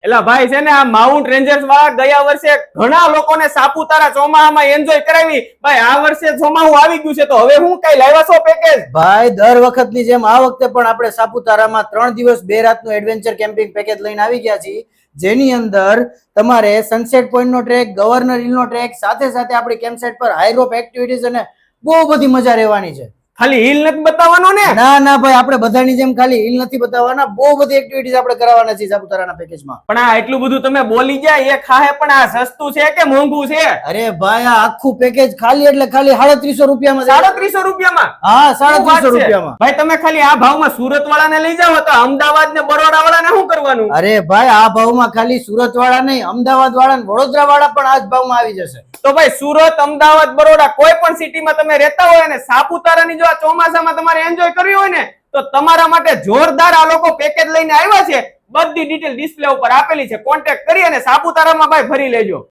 એલા ભાઈ છે ને આ માઉન્ટ રેન્જર્સ વાળા ગયા વર્ષે ઘણા લોકોને સાપુતારા ચોમાહામાં એન્જોય કરાવી. ભાઈ આ વર્ષે ચોમાહું આવી ગયું છે તો હવે હું કઈ લાવ્યા છો પેકેજ? ભાઈ દર વખતની જેમ આ વખતે પણ આપણે સાપુતારામાં 3 દિવસ 2 રાતનું એડવેન્ચર કેમ્પિંગ પેકેજ લઈને આવી ગયા છીએ, જેની અંદર તમારે સનસેટ પોઈન્ટ નો ટ્રેક, ગવર્નર હિલ નો ટ્રેક, સાથે સાથે આપણી કેમ્પસાઇટ પર હાઈ રોપ એક્ટિવિટીઝ અને બહુ બધી મજા રહેવાની છે. ખાલી હિલ નથી બતાવવાનો ને? ના ના ભાઈ, આપણે બધાની જેમ ખાલી હિલ નથી બતાવવાના, બહુ બધી એક્ટિવિટીઝ આપણે કરાવવાના છે સાપુતારાના પેકેજમાં. પણ આ એટલું બધું તમે બોલી ગયા એ ખાહે, પણ આ સસ્તું છે કે મોંઘું છે? અરે ભાઈ આ આખું પેકેજ ખાલી એટલે ખાલી 350 રૂપિયામાં. 350 રૂપિયામાં? હા 350 રૂપિયામાં. ભાઈ તમે ખાલી આ ભાવમાં સુરત વાળાને લઈ જાઓ તો અમદાવાદ ને બરોડા વાળાને શું કરવાનું? અરે ભાઈ આ ભાવમાં ખાલી સુરત વાળા નહીં, અમદાવાદ વાળા ને વડોદરા વાળા પણ આ જ ભાવમાં આવી જશે. તો ભાઈ સુરત, અમદાવાદ, બરોડા કોઈ પણ સિટીમાં તમે રહેતા હોય અને સાપુતારાની જો આ ચોમાસામાં તમારે એન્જોય કરવી હોય ને તો તમારા માટે જોરદાર આ લોકો પેકેજ લઈને આવ્યા છે. બધી ડિટેલ ડિસ્પ્લે ઉપર આપેલી છે, કોન્ટેક્ટ કરી અને સાપુતારામાં ભાઈ ફરી લેજો.